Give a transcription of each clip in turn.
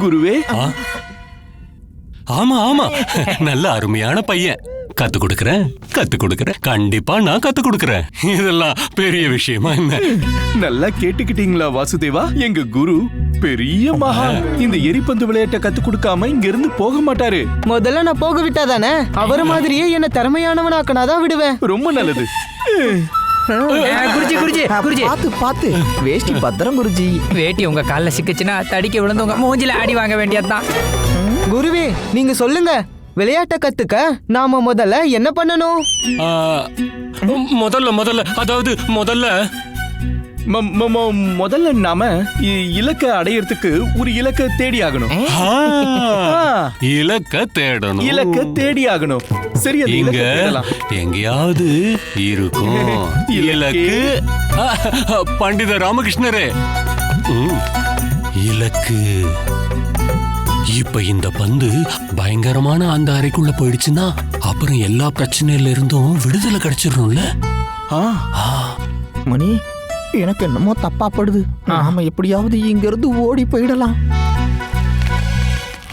குருவே. ஆமா ஆமா, நல்ல அருமையான பையன். கத்து கொடுக்கறேன், கண்டிப்பா நான் கத்து கொடுக்கறேன். இதெல்லாம் பெரிய விஷயமா என்ன? நல்லா கேட்டுக்கிட்டீங்களா வாசுதேவா? எங்க குரு பெரிய மகான். இந்த எரிபந்து விளையாட்டை கத்து கொடுக்காம இங்க இருந்து போக மாட்டாரு. முதல்ல நான் போக விட்டாதானே அவரு மாதிரியே என்ன திறமையானவனாக்கனாதான் விடுவேன். ரொம்ப நல்லது. குருஜி குருஜி குருஜி, பாத்து பாத்து வேஷ்டி பத்திரம் குருஜி. வேட்டி உங்க கால்ல சிக்கிச்சுன்னா தடிக்க விழுந்தவங்க மூஞ்சில அடி வாங்க வேண்டியதுதான். குருவே, நீங்க சொல்லுங்க, விளையாட்ட கத்துக்க நாம முதல்ல என்ன பண்ணணும்? முதல்ல முதல்ல நாம இலக்க அடையறதுக்கு ஒரு இலக்க தேடி ஆகணும். இலக்க தேடி ஆகணும். சரி, அது இங்க எங்கேயாவது இருக்கும் இலக்கு. பண்டித ராமகிருஷ்ணரே, இலக்கு. இப்ப இந்த பந்து பயங்கரமான அந்த அறைக்குள்ள போயிடுச்சுன்னா அப்புறம் எல்லா பிரச்சனையில இருந்தும் விடுதலை கிடைச்சிடணும்ல. மணி, எனக்கு என்னமோ தப்பா படுது. நாம எப்படியாவது இங்க இருந்து ஓடி போயிடலாம்.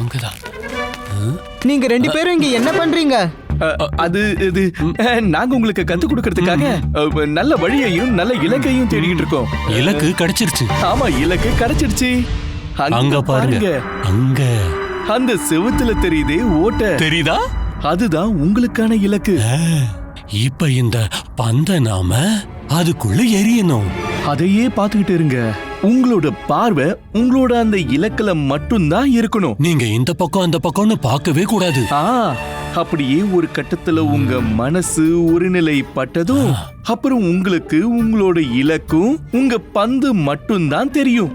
அங்கதான். நீங்க 2 பேரும் இங்க என்ன பண்றீங்க? அது நாங்க உங்களுக்கு கத்து கொடுக்கறதுக்காக நல்ல வழியையும் நல்ல இலக்கையும் தேடிக்கிட்டு இருக்கோம். இலக்கு கிடைச்சிருச்சு. ஆமா, இலக்கு கிடைச்சிருச்சு. அங்க பாருங்க, அங்க அந்த செவுத்துல தெரியுதே ஓட்ட, தெரியுதா? அதுதான் உங்களுக்கான இலக்கு. இப்ப இந்த பந்த நாம அதுக்குள்ள எரியணும். அதையே பாத்துக்கிட்டு இருங்க. உங்களோட பார்வை உங்களோட அந்த இலக்குல மட்டும்தான் இருக்கணும். நீங்க இந்த பக்கம் அந்த பக்கம்னு பார்க்கவே கூடாது. அப்படியே ஒரு கட்டத்துல உங்க மனசு ஒருநிலைப்பட்டதும் அப்புறம் உங்களுக்கு உங்களோட இலக்கும் உங்க பந்து மட்டும்தான் தெரியும்.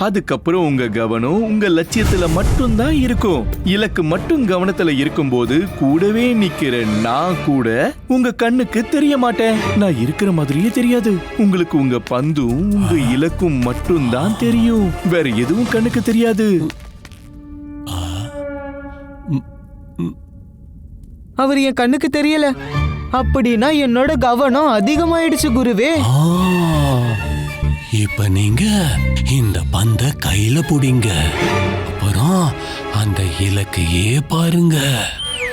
அதுக்கப்புறம் உங்க கவனம் உங்க லட்சியத்துல மட்டும்தான் இருக்கும். இலக்கு மட்டும் கவனத்துல இருக்கும்போது கூடவே நிக்கிற நான் கூட உங்க கண்ணுக்கு தெரிய மாட்டேன். நான் இருக்கிற மாதிரியே தெரியாது. உங்களுக்கு உங்க பந்தும் உங்க இலக்கும் மட்டும்தான் தெரியும். வேற எதுவும் கண்ணுக்கு தெரியாது. அவர் என் கண்ணுக்கு தெரியல அப்படின்னா என்னோட கவனம் அதிகமாயிடுச்சு குருவே. இப்ப நீங்க இந்த பந்த கையில புடிங்க, அப்புறம் அந்த இலக்கையே பாருங்க.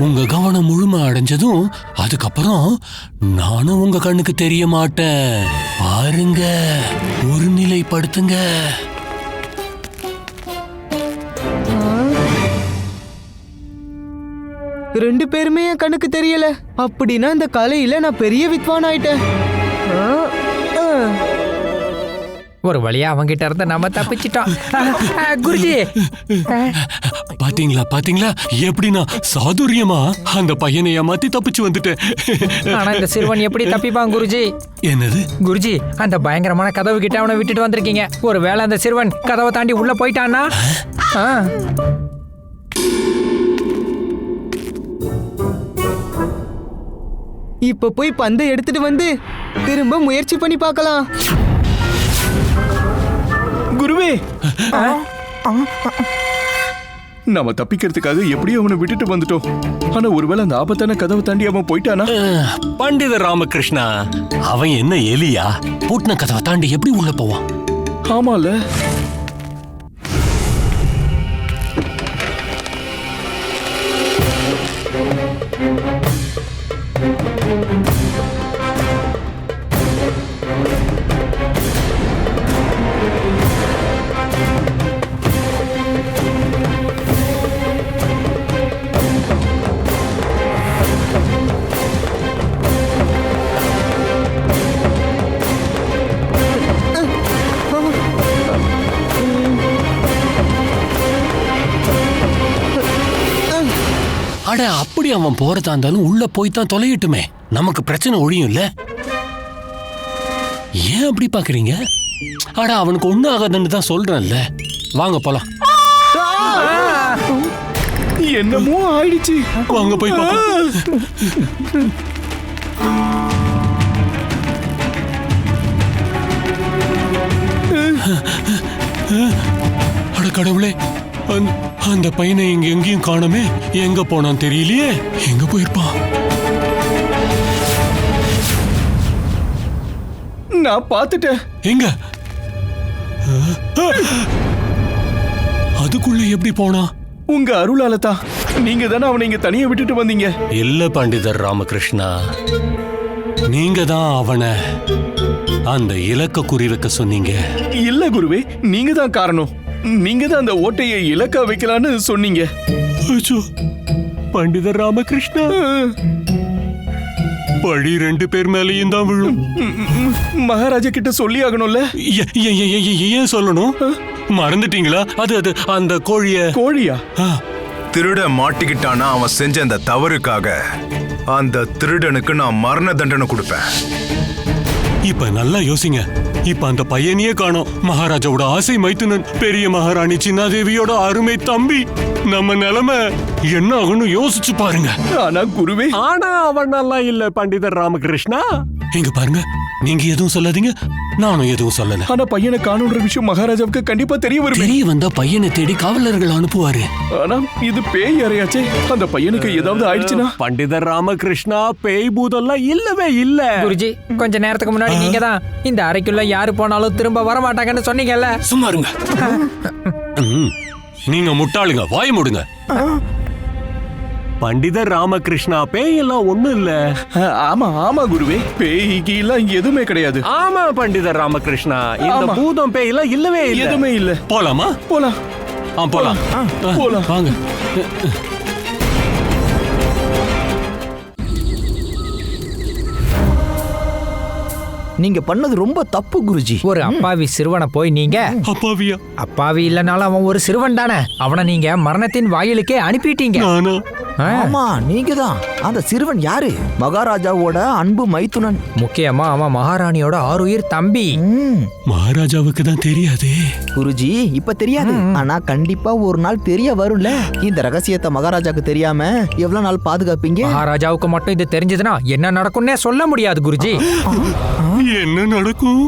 உங்க கவனம் முழுமை அடைஞ்சதும் அதுக்கப்புறம் நானும் உங்க கண்ணுக்கு தெரிய மாட்டேன். பாருங்க, ஒரு நிலைப்படுத்துங்க. ரெண்டு பேருமே என் கண்ணுக்கு தெரியல அப்படின்னா இந்த கலையில நான் பெரிய வித்வான் ஆயிட்டேன். ஒரு வழியா அவங்கிட்ட இருந்து நம்ம தப்பிச்சிட்டோம். குருஜி, பாத்தீங்களா எப்படின்னா சாதுரியமா அந்த பையனை ஏமாத்தி தப்பிச்சு வந்துட்டேன். ஆனா இந்த சிறுவன் எப்படி தப்பிப்பான் குருஜி? என்னது குருஜி, அந்த பயங்கரமான கதவு கிட்ட அவனை விட்டுட்டு வந்திருக்கீங்க. ஒருவேளை அந்த சிறுவன் கதவை தாண்டி உள்ள போயிட்டானா? இப்ப போய் பந்தை எடுத்துட்டு வந்து திரும்ப முயற்சி பண்ணி பார்க்கலாம். குருவே, நாம தப்பிக்கிறதுக்காக எப்படியும் அவனை விட்டுட்டு வந்துட்டோம். ஆனா ஒருவேளை அந்த ஆபத்தான கதவை தாண்டி அவன் போயிட்டானா? பண்டித ராமகிருஷ்ணா, அவன் என்ன எலியா? பூட்டின கதவை தாண்டி எப்படி உள்ள போவான்? ஆமால. அட, அப்படி அவன் போறதா இருந்தாலும் உள்ள போய்தான் தொலையட்டுமே, நமக்கு பிரச்சனை ஒழியும் இல்ல. ஏன் அப்படி பாக்குறீங்க? அட, அவனுக்கு ஒண்ணும் ஆகாதுன்னு தான் சொல்றேன்ல. வாங்க போலாம். என்னமோ ஆயிடுச்சு. வாங்க போய் பார்க்கலாம். அட கடவுளே, அந்த பையனை இங்க எங்கேயும் காணோமே. எங்க போனான் தெரியலையே. எங்க போயிருப்பான்? நான் பார்த்துட்டேன். எங்க? அதுக்குள்ள எப்படி போனா? உங்க அருளால தான். நீங்க தானே அவனை இங்க தனியா விட்டுட்டு வந்தீங்க. இல்ல பண்டிதர் ராமகிருஷ்ணா, நீங்க தான் அவனை அந்த இலக்க குறி வைக்க சொன்னீங்க. இல்ல குருவே, நீங்க தான் காரணம். நீங்க தான் அந்த ஓட்டையை இலக்கா வைக்கலான்னு சொன்னீங்க. அச்சோ, பண்டிதர் ராமகிருஷ்ணா, பழி 2 பேர் மேலேயும் தான் விழும். மகாராஜா கிட்ட சொல்லி ஆகணும்ல. ஏன் சொல்லணும்? மறந்துட்டீங்களா? அது அந்த கோழியா? திருட மாட்டிக்கிட்டானா அவன் செஞ்ச அந்த தவறுக்காக அந்த திருடனுக்கு நான் மரண தண்டனை கொடுப்பேன். இப்ப நல்லா யோசிங்க. இப்ப அந்த பையனையே காணோம். மகாராஜாவோட ஆசை மைத்துனன், பெரிய மகாராணி சின்னாதேவியோட அருமை தம்பி. நம்ம நிலைமை என்ன ஆகும்னு யோசிச்சு பாருங்க. ஆனா குருவே, ஆனா அவன் நல்லா இல்ல பண்டிதர் ராமகிருஷ்ணா. இங்க பாருங்க, நீங்க எதுவும் சொல்லாதீங்க, நானும் எதுவும் சொல்லல. ஆனா பையனை காணுன்ற விஷயம் மகாராஜாவுக்கு கண்டிப்பா தெரிய வரும். தெரிய வந்தா பையனை தேடி காவலர்கள் அனுப்புவாரு. ஆனா இது பேய் அறையாச்சே. அந்த பையனுக்கு ஏதாவது ஆயிடுச்சுன்னா? பண்டிதர் ராமகிருஷ்ணா, பேய் பூதெல்லாம் இல்லவே இல்ல. குருஜி, கொஞ்ச நேரத்துக்கு முன்னாடி நீங்க தான் இந்த அறைக்குள்ள யாரு போனாலும் திரும்ப வர மாட்டாங்கன்னு சொன்னீங்கல்ல. சும்மா இருங்க. நீங்க முட்டாளுங்க, வாய் மூடுங்க. பண்டிதர் ராமகிருஷ்ணா, பேய் எல்லாம் ஒண்ணும் இல்ல. ஆமா ஆமா குருவே, பேய்க்கு எல்லாம் எதுவுமே கிடையாது. ஆமா பண்டிதர் ராமகிருஷ்ணா, இந்த ஆமா. பூதம் பேய் எல்லாம் இல்லவே இல்ல. எதுவுமே இல்ல. போலாமா? போலாம். போலாம். போலாம். வாங்க. நீங்க பண்ணது ரொம்ப தப்பு குருஜி. ஒரு அப்பாவி சிறுவனை போய் நீங்க அப்பாவியா? அப்பாவி இல்லனாலும் அவன் ஒரு சிறுவன் தானே. அவனை நீங்க மரணத்தின் வாயிலுக்கே அனுப்பிட்டீங்க. நானா? ஆமா, நீங்க தான். அந்த சிறுவன் யாரு? மகாராஜாவோட அன்பு மைத்துனன். முக்கியமா அவன் மகாராணியோட ஆறுயிர் தம்பி. மகாராஜாவுக்கு தான் தெரியாதே. குருஜி, இப்ப தெரியாது. ஆனா கண்டிப்பா ஒரு நாள் தெரிய வரும்ல. இந்த ரகசியத்தை மகாராஜாக்கு தெரியாம எவ்வளவு நாள் பாதுகாப்பீங்க? மகாராஜாவுக்கு மட்டும் இது தெரிஞ்சதுன்னா என்ன நடக்கும்னே சொல்ல முடியாது குருஜி. என்ன நடக்கும்?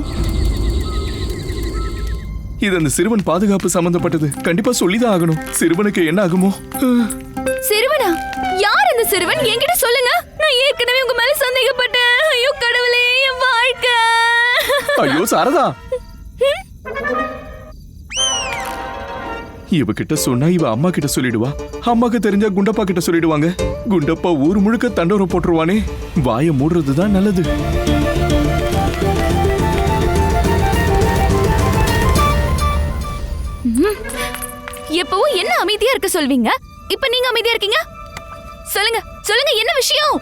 இது அந்த சிறுவன் பாதுகாப்பு சம்பந்தப்பட்டது. கண்டிப்பா சொல்லிதான் ஆகணும். சிறுவனுக்கு என்ன ஆகுமோ? சிறுவனா? யார் அந்த சிறுவன்? என்கிட்ட சொல்லுங்க. நான் ஏற்கனவே உங்க மேல சந்தேகப்பட்டேன். ஐயோ கடவுளே, என் வாழ்க்கை. ஐயோ சாரதா, இவகிட்ட சொன்னா இவ அம்மா கிட்ட சொல்லிடுவா. அம்மாக்கு தெரிஞ்சா குண்டப்பா கிட்ட சொல்லிடுவாங்க. குண்டப்பா ஊர் முழுக்க தண்டோரம் போட்டுருவானே. வாயை மூடுறதுதான் நல்லது. எப்பவும் என்ன அமைதியா இருக்க சொல்வீங்க? இப்ப நீங்க அமைதியா இருக்கீங்க. சொல்லுங்க சொல்லுங்க, என்ன விஷயம்?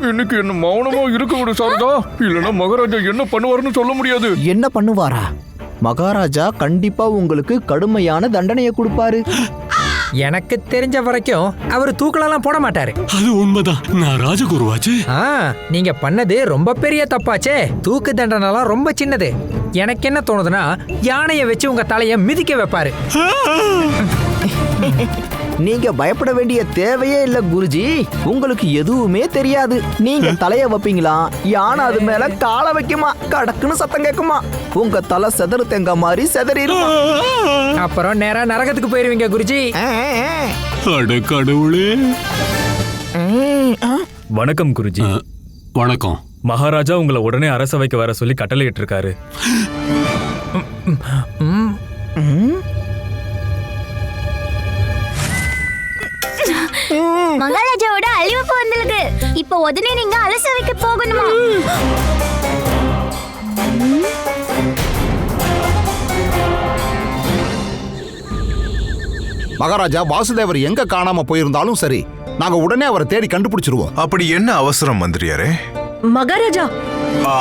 இன்னைக்கு என்ன மௌனமா இருக்க விடு சாரதா. இல்லனா மகாராஜா என்ன பண்ணுவாருன்னு சொல்ல முடியாது. என்ன பண்ணுவாரா? மகாராஜா கண்டிப்பா உங்களுக்கு கடுமையான தண்டனையை கொடுப்பாரு. எனக்கு தெரிஞ்ச வரைக்கும் அவர் தூக்கலெல்லாம் போட மாட்டாரு. அது உண்மைதான். நான் ராஜகுருவாச்சு. நீங்க பண்ணது ரொம்ப பெரிய தப்பாச்சே. தூக்கு தண்டனைலாம் ரொம்ப சின்னது. எனக்கு என்ன தோணுதுன்னா, யானையை வச்சு உங்க தலைய மிதிக்க வைப்பாரு. நீங்க பயப்பட வேண்டிய தேவையே இல்ல குருஜி. உங்களுக்கு எதுவுமே தெரியாது. நீங்க தலைய வைப்பீங்களா, யானை அது மேல காலை வைக்குமா, கடக்குன்னு சத்தம் கேக்குமா, உங்க தலை செதறு தேங்க மாதிரி செதறிடுமா. அப்புறம் நேரா நரகத்துக்கு போயிருவீங்க குருஜி. அட கடவுளே. வணக்கம் குருஜி. வணக்கம். மகாராஜா உங்களை உடனே அரசவைக்கு வர சொல்லி கட்டளையிட்டு இருக்காரு. மகாராஜாவோட அழிவு வந்திருக்கு. இப்ப உடனே நீங்க அரசவைக்கு போகணுமா? மகாராஜா, வாசுதேவர் எங்க காணாம போயிருந்தாலும் சரி, நாங்க உடனே அவரை தேடி கண்டுபிடிச்சிருவோம். அப்படி என்ன அவசரம் மந்திரியாரே? மகாராஜா,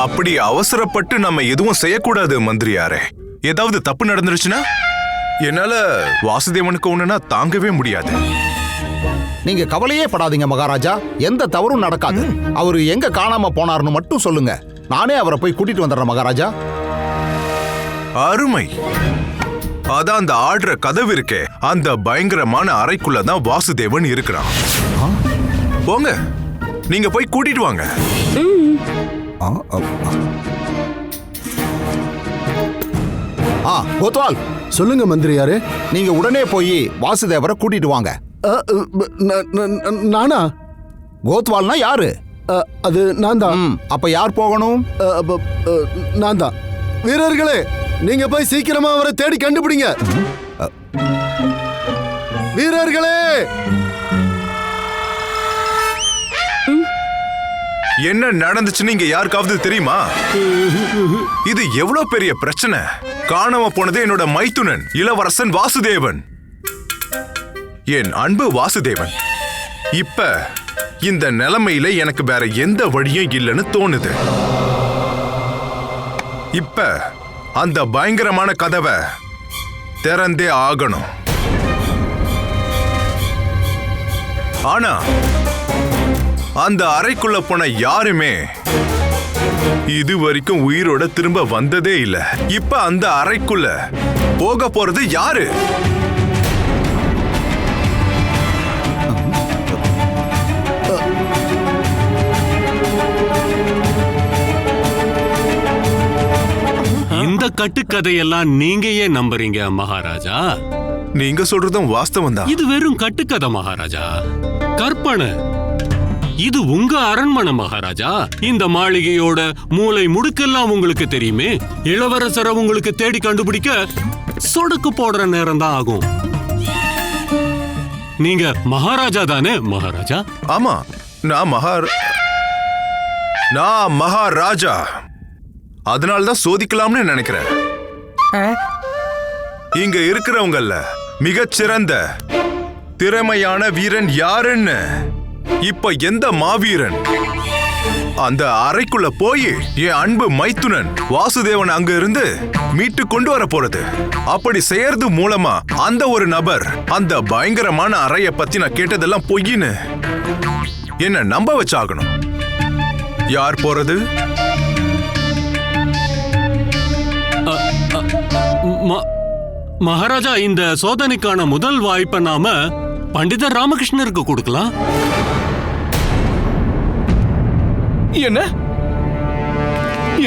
அப்படி அவசரப்பட்டு நம்ம எதுவும் செய்யக்கூடாது மந்திரியாரே. ஏதாவது தப்பு நடந்துருச்சுன்னா என்னால வாசுதேவனுக்கு ஒண்ணுனா தாங்கவே முடியாது. நீங்க கவலையே படாதீங்க மகாராஜா, எந்த தவறும் நடக்காது. அவரு எங்க காணாம போனார்னு மட்டும் சொல்லுங்க, நானே அவரை போய் கூட்டிட்டு வந்துடுறேன் மகாராஜா. அருமை. அதான் அந்த ஆடுற கதவு இருக்கே, அந்த பயங்கரமான அறைக்குள்ளதான் வாசுதேவன் இருக்கிறான். போங்க, நீங்க போய் கூட்டிட்டு வாங்க. கோத்வால், சொல்லுங்க மந்திரியாரே. நீங்க உடனே போய் வாசுதேவரை கூட்டிட்டு வாங்க. நானா? கோத்வால்னா யாரு? அது நான் தான். அப்ப யார் போகணும்? நான் தான். வீரர்களே, நீங்க போய் சீக்கிரமா அவரை தேடி கண்டுபிடிங்க. வீரர்களே, என்ன நடந்துச்சுன்னு இங்க யாருக்காவது தெரியுமா? இது எவ்வளவு பெரிய பிரச்சனை. காணாம போனது என்னோட மைத்துனன் இளவரசன் வாசுதேவன். என் அன்பு வாசுதேவன். இப்ப இந்த நிலைமையில எனக்கு வேற எந்த வழியும் இல்லைன்னு தோணுது. இப்ப அந்த பயங்கரமான கதவை திறந்தே ஆகணும். ஆனா அந்த அறைக்குள்ள போன யாருமே இது வரைக்கும் உயிரோட திரும்ப வந்ததே இல்ல. இப்ப அந்த அறைக்குள்ள போக போறது யாரு? இந்த கட்டுக்கதையெல்லாம் நீங்க ஏன் நம்புறீங்க மகாராஜா? நீங்க சொல்றதும் வாஸ்தவம் தான். இது வெறும் கட்டுக்கதை மகாராஜா, கற்பனை. இது உங்க அரண்மனை மகாராஜா. இந்த மாளிகையோட மூலை முடுக்கெல்லாம் உங்களுக்கு தெரியுமே. இளவரசரை உங்களுக்கு தேடி கண்டுபிடிக்க சொடக்கு போடுற நேரம் தான் ஆகும். நீங்க மகாராஜா தானே மகாராஜா? ஆமா, நான் மகாராஜா. அதனால்தான் சோதிக்கலாம்னு நினைக்கிறேன். இங்க இருக்கிறவங்கல்ல மிகச்சிறந்த திறமையான வீரன் யாருன்னு இப்ப எந்த மாவீரன் அந்த அறைக்குள்ள போய் என் அன்பு மைத்துனன் வாசுதேவன் அங்க இருந்து மீட்டு கொண்டு வர போறது. அப்படி செய்யறது மூலமா அந்த ஒரு நபர் அந்த பயங்கரமான அறைய பத்தி நான் கேட்டதெல்லாம் பொய்ன்னு என்ன நம்ப வச்சாகணும். யார் போறது? மகாராஜா, இந்த சோதனைக்கான முதல் வாய்ப்பை நாம பண்டிதர் ராமகிருஷ்ணருக்கு கொடுக்கலாம். என்ன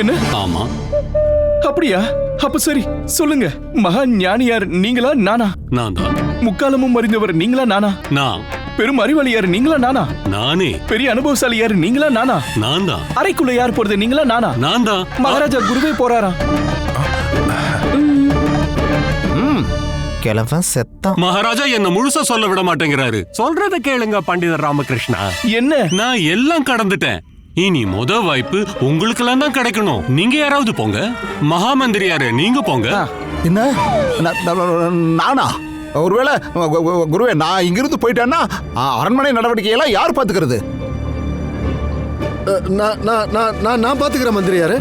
என்ன? ஆமா. அப்படியா? அப்ப சரி, சொல்லுங்க. மகா ஞானியார் நீங்களா நானா? நான் தான். முக்காலமும் அறிந்தவர் நீங்களா நானா? நான். பெரும் அறிவாளியார் நீங்களா நானா? நானே. பெரிய அனுபவசாலியார் நீங்களா நானா? நான் தான். அறைக்குள்ள யார் போறது நீங்களா நானா? நான் தான். மகாராஜா குருவே போறாராம். கிழவன் செத்தான். மகாராஜா என்ன முழுசா சொல்ல விட மாட்டேங்கிறாரு. சொல்றத கேளுங்க பண்டிதர் ராமகிருஷ்ணா. என்ன? நான் எல்லாம் கடந்துட்டேன். இனி முத வாய்ப்பு உங்களுக்கெல்லாம் தான் கிடைக்கணும். நீங்க யாராவது போங்க. மகாமந்திரியாரு நீங்க போங்க. என்ன? நானா? ஒருவேளை குருவே நான் இங்கிருந்து போயிட்டேன்னா அரண்மனை நடவடிக்கையெல்லாம் யார் பாத்துக்கிறது? நான் பாத்துக்கிறேன் மந்திரியாரு.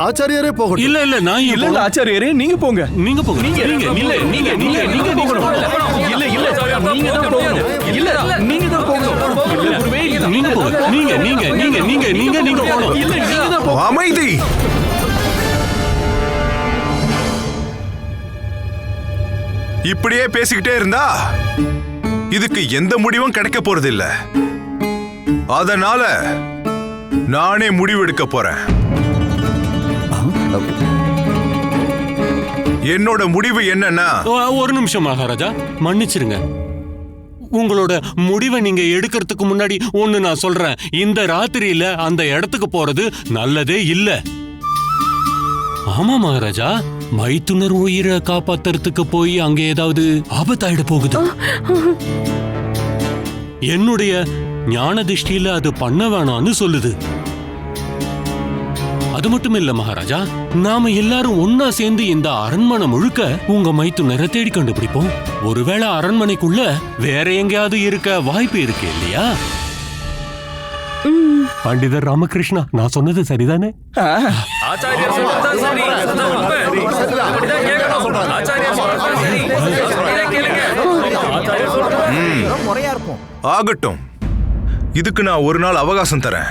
ஆச்சாரியாரே போகட்டும். இல்ல இல்ல நான் இல்ல ஆச்சாரியாரே நீங்க போங்க. நீங்க போங்க. நீங்க இல்ல நீங்க போகணும். இல்ல இல்ல நீங்க தான் போகணும். இல்ல நீங்க தான் போகணும். இல்ல குருவே நீங்க போங்க. நீங்க போகணும். இல்ல நீங்க தான் போகணும். அமைதி. இப்படியே பேசிக்கிட்டே இருந்தா இதுக்கு எந்த முடிவும் கிடைக்க போறது இல்ல. அதனால நானே முடிவெடுக்க போறேன். என்னோட முடிவு என்னன்னா, ஒரு நிமிஷம் மகாராஜா, மன்னிச்சிருங்க. உங்களோட முடிவை நீங்க எடுக்கிறதுக்கு முன்னாடி ஒண்ணு நான் சொல்றேன். இந்த ராத்திரியில அந்த இடத்துக்கு போறது நல்லதே இல்ல. ஆமா மகாராஜா, மைத்துனர் உயிரை காப்பாத்துறதுக்கு போய் அங்க ஏதாவது ஆபத்தாயிட போகுது. என்னுடைய ஞான திருஷ்டியில அது பண்ண வேணாம்னு சொல்லுது. அது மட்டும் இல்ல மகாராஜா, நாம எல்லாரும் ஒன்னா சேர்ந்து இந்த அரண்மனை முழுக்க உங்க மைத்துனரை தேடி கண்டுபிடிப்போம். ஒருவேளை அரண்மனைக்குள்ள வேற எங்கேயாவது இருக்க வாய்ப்பு இருக்கு இல்லையா? பண்டிதர் ராமகிருஷ்ணா, நான் சொன்னது சரிதானே? ஆகட்டும். இதுக்கு நான் ஒரு நாள் அவகாசம் தரேன்.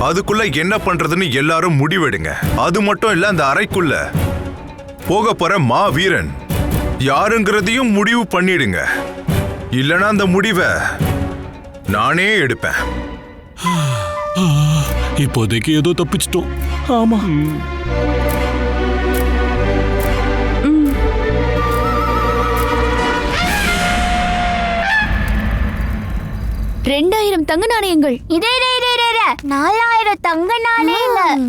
அதுக்குள்ள என்ன பண்றதுன்னு எல்லாரும் முடிவெடுங்க. அது மட்டும் இல்ல, அந்த அறைக்குள்ள போக போற மாவீரன் யாருங்கிறதையும் முடிவு பண்ணிடுங்க. இல்லனா அந்த முடிவை நானே எடுப்பேன். இப்போதைக்கு ஏதோ தப்பிச்சிட்டோம். ஆமா. 2000 தங்க நாணயங்கள். 4000 தங்க நாணயங்கள்.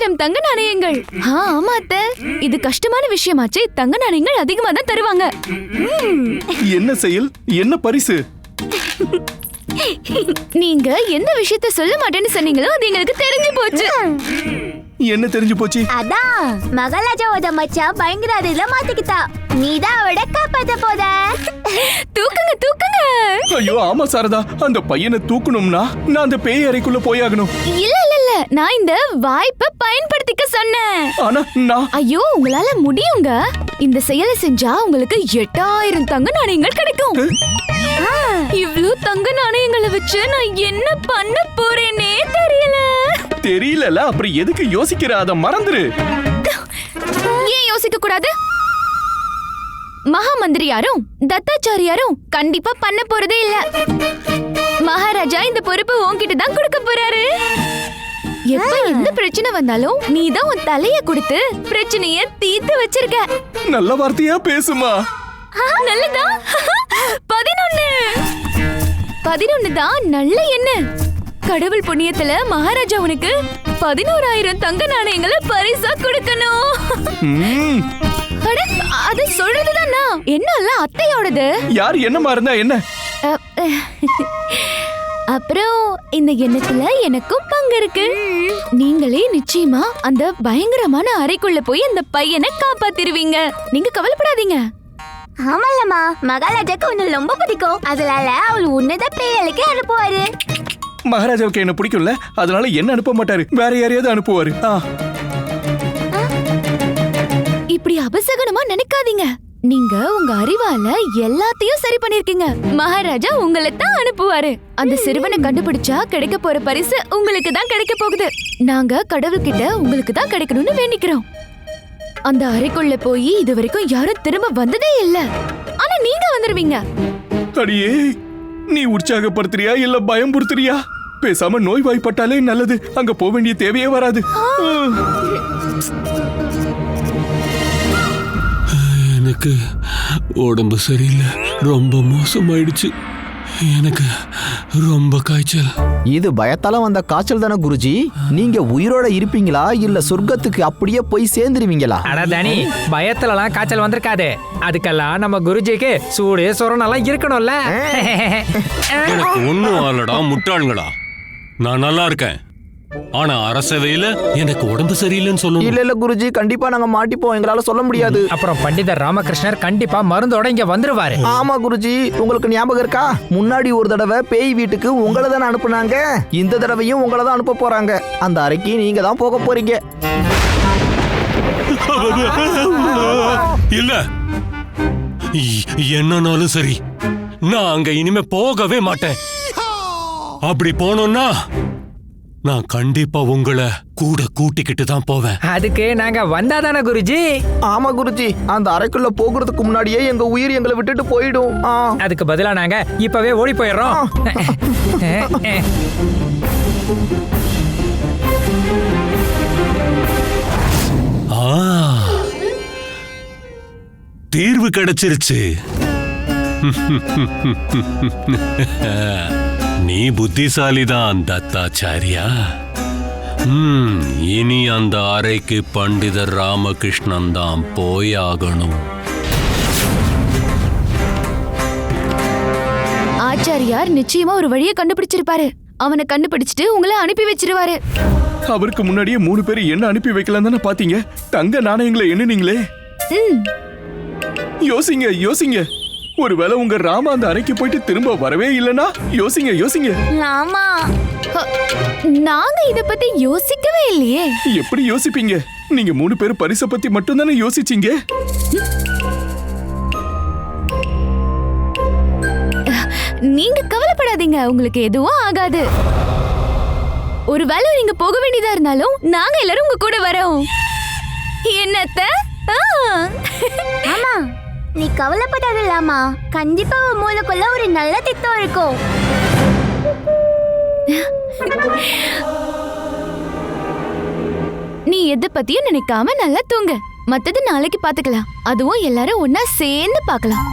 1000 தங்க நாணயங்கள். ஆமா அத்தை, இது கஷ்டமான விஷயமாச்சு. தங்க நாணயங்கள் அதிகமா தான் தருவாங்க. என்ன செயல், என்ன பரிசு? நீங்க எந்த விஷயத்த சொல்ல மாட்டேன்னு சொன்னீங்களோ அது எங்களுக்கு தெரிஞ்சு போச்சு. என்ன தெரிஞ்சு போச்சு? அதான் மகாராஜாவோட மச்சான் பயங்கரத்துல மாட்டிக்கிட்டா. நீதான் அவட காப்பாத்த போத. தூக்குங்க தூக்குங்க. ஐயோ ஆமா சாரதா, அந்த பையனை தூக்கணும்னா நான் அந்த பேய் அறைக்குள்ள போயாகணும். இல்ல இல்ல இல்ல, நான் இந்த வாய்ப்பை பயன்படுத்திக்க சொன்னேன். ஆனா நான் ஐயோ உங்களால முடியுங்க. இந்த செயலை செஞ்சா உங்களுக்கு 8000 தங்க நாணயங்கள் கிடைக்கும். இவ்ளோ தங்க நாணயங்களை வச்சு நான் என்ன பண்ண போறேனே தெரியல. அப்புறம் எதுக்கு யோசிக்கிற? அத மறந்துரு. ஏன் யோசிக்க கூடாது? மகா மந்திரியாரும் தத்தாச்சாரியாரும் கண்டிப்பா பண்ண போறதே இல்ல. மகாராஜா இந்த பொறுப்பை உன்கிட்ட தான் கொடுக்க போறாரு. எப்ப எந்த பிரச்சனை வந்தாலும் நீதான் உன் தலைய கொடுத்து பிரச்சனைய தீர்த்து வச்சிருக்க. நல்ல வார்த்தையா பேசுமா. நல்லதா? 11 தான் நல்ல எண்ணம். கடவுள் புண்ணியத்துல மகாராஜா உனக்கு 11000 தங்க நாணயங்களை பரிசா கொடுக்கணும். அட, அது சொல்றதுதான் நான். என்னல்ல அத்தையோடது. யார் என்னமா இருந்தா என்ன? அப்புறம் இந்த எண்ணத்துல எனக்கும் பங்கு இருக்கு. நீங்களே நிச்சயமா அந்த பயங்கரமான அறைக்குள்ள போய் அந்த பையனை காப்பாத்திருவீங்க. நீங்க கவலைப்படாதீங்க. ஆமாலம்மா, மகாராஜாக்கு உன்னை ரொம்ப பிடிக்கும். அதனால அவள் உன்னதான் பேயலுக்கு அனுப்புவாரு. மகாராஜாவுக்கு என்ன பிடிக்கும்ல, அதனால என்ன அனுப்ப மாட்டாரு, வேற யாரையாவது அனுப்புவாரு. இப்படி அபசகனமா நினைக்காதீங்க. நீங்க உங்க அறிவால எல்லாத்தையும் சரி பண்ணிருக்கீங்க. மகாராஜா உங்களை தான் அனுப்புவாரு. அந்த சிறுவனை கண்டுபிடிச்சா கிடைக்க போற பரிசு உங்களுக்கு தான் கிடைக்க போகுது. நாங்க கடவுள்கிட்ட உங்களுக்கு தான் கிடைக்கணும்னு வேண்டிக்கிறோம். அந்த அறைக்குள்ள போய் இது வரைக்கும் யாரும் திரும்ப வந்ததே இல்ல. ஆனா நீங்க வந்துருவீங்க. அடியே, நீ உற்சாகப்படுத்துறியா இல்ல பயம்புறுத்துறியா? பேசாம நோய் வாய்ப்பட்டாலே நல்லது. அங்க போக வேண்டிய தேவையே வராது. எனக்கு உடம்பு சரியில்லை, ரொம்ப மோசமாயிடுச்சு. எனக்கு ரொம்ப காய்ச்சல். இது பயத்தால வந்த காய்ச்சல் தானே குருஜி? நீங்க உயிரோட இருப்பீங்களா இல்ல சொர்க்கத்துக்கு அப்படியே போய் சேர்ந்துருவீங்களா? அட தனி, பயத்துலலாம் காய்ச்சல் வந்திருக்காது. அதுக்கெல்லாம் நம்ம குருஜிக்கு சூடு சொரணெல்லாம் இருக்கணும்ல. எனக்கு ஒண்ணும் ஆளடா முட்டாளுங்களா. நான் நல்லா இருக்கேன். ஆனா அரசவையில எனக்கு உடம்பு சரியில்லைன்னு சொல்லணும். இல்ல குருஜி, கண்டிப்பா நாங்க மாட்டிப்போம். எங்களால சொல்ல முடியாது. அப்புறம் பண்டிதர் ராமகிருஷ்ணர் கண்டிப்பா மருந்தோட இங்க வந்துருவாரு. ஆமா குருஜி, உங்களுக்கு ஞாபகம் இருக்கா? முன்னாடி ஒரு தடவை பேய் வீட்டுக்கு உங்களை தானே அனுப்புனாங்க. இந்த தடவையும் உங்களை தான் அனுப்ப போறாங்க. அந்த அறைக்கு நீங்க தான் போக போறீங்க. இல்ல, என்னன்னாலும் சரி, நான் அங்க இனிமே போகவே மாட்டேன். அப்படி போனோம்னா நான் கண்டிப்பா உங்களை கூட கூட்டிக்கிட்டு தான் போவேன். அதுக்கு நாங்க வந்தாதானே குருஜி? ஆமா குருஜி, அந்த அறைக்குள்ள போகிறதுக்கு முன்னாடியே எங்க உயிர் எங்களை விட்டுட்டு போயிடும். அதுக்கு பதிலா நாங்க இப்பவே ஓடி போயிடுறோம். தீர்வு கிடைச்சிருச்சு. நீ புத்திசாலிதான் தத்தாச்சாரியா. இனி அந்த அறைக்கு பண்டிதர் ராமகிருஷ்ணன் தான் போயாகணும். ஆச்சாரியார் நிச்சயமா ஒரு வழியை கண்டுபிடிச்சிருப்பாரு. அவனை கண்டுபிடிச்சிட்டு உங்களை அனுப்பி வச்சிருவாரு. அவருக்கு முன்னாடியே 3 பேர் என்ன அனுப்பி வைக்கலாம் தானே பாத்தீங்க. தங்க நாணயங்களை எண்ணுனீங்களே. யோசிங்க யோசிங்க. ஒருவேளை உங்க ராமா அந்த அறைக்கு போயிட்டு திரும்ப வரவே இல்லனா யோசிங்க யோசிங்க. ஆமா, நாங்க இத பத்தி யோசிக்கவே இல்லையே. எப்படி யோசிப்பீங்க? நீங்க 3 பேர் பரிசை பத்தி மட்டும் தானே யோசிச்சீங்க. நீங்க கவலைப்படாதீங்க, உங்களுக்கு எதுவும் ஆகாது. ஒருவேளை நீங்க போக வேண்டியதா இருந்தாலும் நாங்க எல்லாரும் உங்க கூட வரோம். என்னத்த? ஆமா, நீ கவலைப்படாதலாமா. கண்டிப்பா உன் மூளைக்குள்ள ஒரு நல்ல திட்டம் இருக்கும். நீ எதை பத்தியும் நினைக்காம நல்லா தூங்க. மத்தது நாளைக்கு பாத்துக்கலாம். அதுவும் எல்லாரும் ஒன்னா சேர்ந்து பார்க்கலாம்.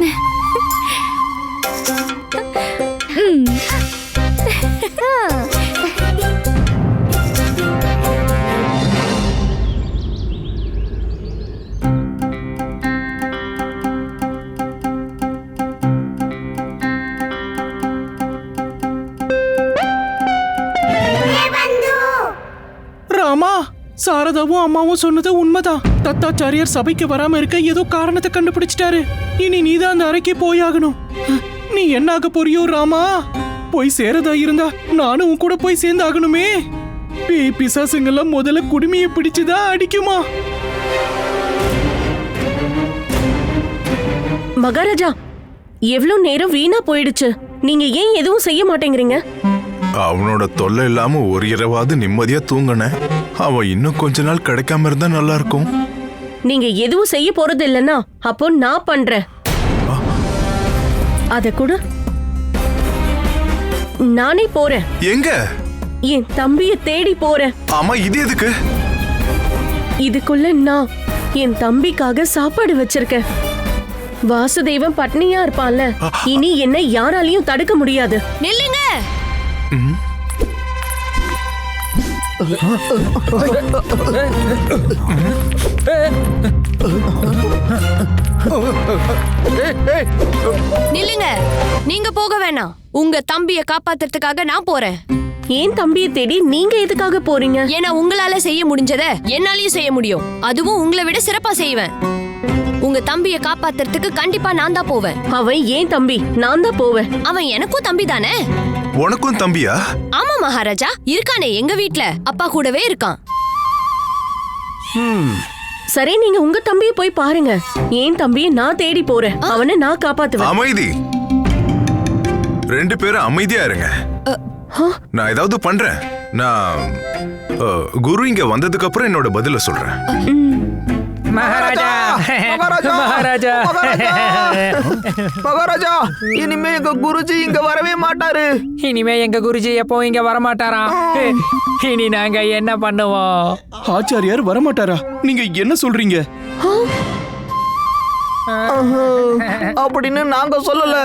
ஆமா, சாரதாவும் அம்மாவும் சொன்னது உண்மைதான். தத்தாச்சாரியார் சபைக்கு வராம இருக்க ஏதோ காரணத்தை கண்டுபிடிச்சிட்டாரு. இனி நீதான் அந்த அறைக்கு போயாகணும். நீ என்ன ஆக போறியோ ராமா? போய் சேரதா இருந்தா நானும் உன் கூட போய் சேர்ந்தாகணுமே. பேய் பிசாசுங்கெல்லாம் முதல்ல குடுமையை பிடிச்சுதான் அடிக்குமா? மகாராஜா, எவ்வளவு நேரம் வீணா போயிடுச்சு. நீங்க ஏன் எதுவும் செய்ய மாட்டேங்கிறீங்க? அவனோட தொல்லை இல்லாம ஒரு இரவாவது நிம்மதியா தூங்கினேன். அவன் இன்னும் கொஞ்ச நாள் கிடைக்காம இருந்தா நல்லா இருக்கும். நீங்க எதுவும் செய்ய போறது இல்லைன்னா அப்போ நான் பண்றேன். அத கூட நானே போறேன். எங்க? என் தம்பியை தேடி போறேன். ஆமா, இது எதுக்கு? இதுக்குள்ள நான் என் தம்பிக்காக சாப்பாடு வச்சிருக்கேன். வாசுதேவன் பட்னியா இருப்பான்ல, இனி என்னை யாராலையும் தடுக்க முடியாது. நில்லுங்க. நில்லுங்க, நீங்க போக வேணாம். உங்க தம்பிய காப்பாத்துறதுக்காக நான் போறேன். ஏன் தம்பியை தேடி நீங்க எதுக்காக போறீங்க? ஏன்னா உங்களால செய்ய முடிஞ்சத என்னாலயும் செய்ய முடியும். அதுவும் உங்களை விட சிறப்பா செய்வேன். உங்க தம்பிய காப்பாத்துறதுக்கு கண்டிப்பா நான் தான் போவேன். அவன் ஏன் தம்பி, நான் தான் போவேன். அவன் எனக்கும் தம்பி தானே. உனக்கும் தம்பியா? ஆமா மகாராஜா, இருக்கானே எங்க வீட்ல, அப்பா கூடவே இருக்கான். சரி, நீங்க உங்க தம்பியை போய் பாருங்க. ஏன் தம்பியை நான் தேடி போறேன். அவனை நான் காப்பாத்துவேன். அமைதி. 2 பேரும் அமைதியா இருங்க. நான் ஏதாவது பண்றேன். நான் குரு இங்க வந்ததுக்கு அப்புறம் என்னோட பதில சொல்றேன். மகாராஜா, மகாராஜா, மகாராஜா, மகாராஜா, இனிமே எங்க குருஜி இங்க வரவே மாட்டாரு. இனிமே எங்க குருஜி எப்போ இங்க வரமாட்டாராம். இனி நாங்க என்ன பண்ணுவோம்? ஆச்சாரியார் வரமாட்டாரா? நீங்க என்ன சொல்றீங்க? அப்படின்னு நாங்க சொல்லல,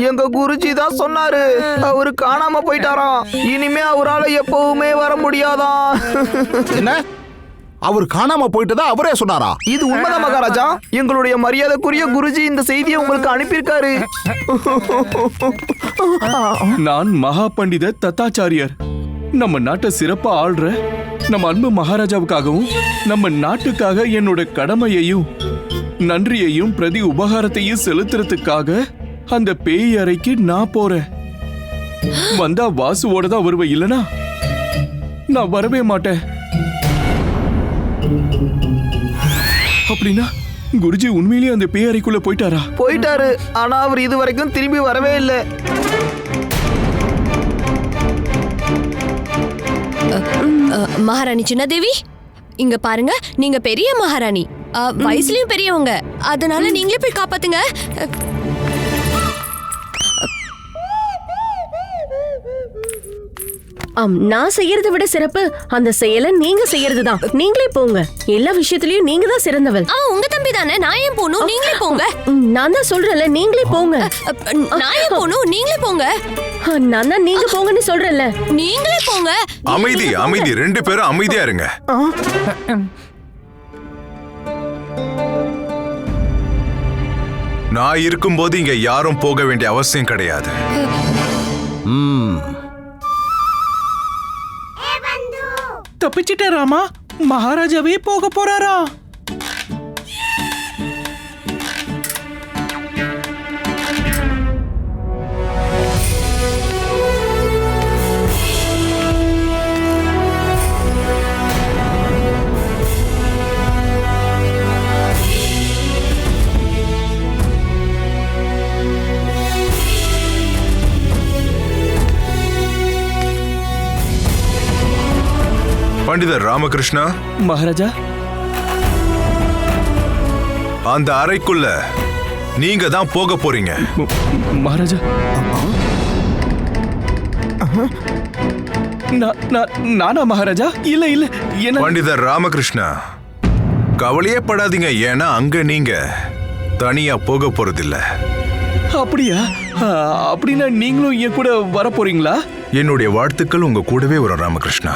எங்க குருஜி தான் சொன்னாரு. அவரு காணாம போயிட்டாராம். இனிமே அவரால எப்பவுமே வர முடியாதான். என்ன? அவர் காணாம போயிட்டதா அவரே சொன்னாரா? இது உண்மைதான் மகாராஜா. எங்களுடைய மரியாதைக்குரிய குருஜி இந்த செய்தியை உங்களுக்கு அனுப்பியிருக்காரு. நான் மகா பண்டித தத்தாச்சாரியார். நம்ம நாட்டை சிறப்பா ஆள்ற நம்ம அன்பு மகாராஜாவுக்காகவும் நம்ம நாட்டுக்காக என்னோட கடமையையும் நன்றியையும் பிரதி உபகாரத்தையும் செலுத்துறதுக்காக அந்த பேய் அறைக்கு நான் போறேன். வந்தா வாசுவோட தான் வருவேன், இல்லனா நான் வரவே மாட்டேன். அப்படின்னா குருஜி உண்மையிலேயே அந்த பேய் அறைக்குள்ள போயிட்டாரா? போயிட்டாரு. ஆனா அவர் இது வரைக்கும் திரும்பி வரவே இல்லை. மகாராணி சின்னதேவி, இங்க பாருங்க, நீங்க பெரிய மகாராணி, வயசுலயும் பெரியவங்க. அதனால நீங்களே போய் காப்பாத்துங்க. நான் செய்யறதை விட சிறப்பு அந்த செயலை நீங்க செய்யறதுதான். நீங்களே போங்க. எல்லா விஷயத்திலயும் நீங்க தான் சிறந்தவள். அவன் உங்க தம்பி தானே, நான் ஏன் போகணும்? நீங்களே போங்க. நான் தான் சொல்றேன்ல, நீங்களே போங்க. நான் ஏன் போகணும்? நீங்களே போங்க. நான் தான் நீங்க போங்கன்னு சொல்றேன்ல. நீங்களே போங்க. அமைதி, அமைதி. 2 பேரும் அமைதியா இருங்க. நான் இருக்கும்போது இங்க யாரும் போக வேண்டிய அவசியம் கிடையாது. தப்பிச்சிட்டாராமா? மகாராஜாவே போக போறாரா? பண்டிதர் ராமகிருஷ்ணா. மகாராஜா, அந்த அறைக்குள்ள நீங்க தான் போக போறீங்க. மகாராஜா, நானா மகாராஜா? இல்ல இல்ல, என்ன? பண்டிதர் ராமகிருஷ்ணா, கவலையே படாதீங்க. ஏன்னா அங்க நீங்க தனியா போக போறதில்ல. அப்படியா? அப்படின்னா நீங்களும் என் கூட வர போறீங்களா? என்னுடைய வாழ்த்துக்கள் உங்க கூடவே வரும் ராமகிருஷ்ணா.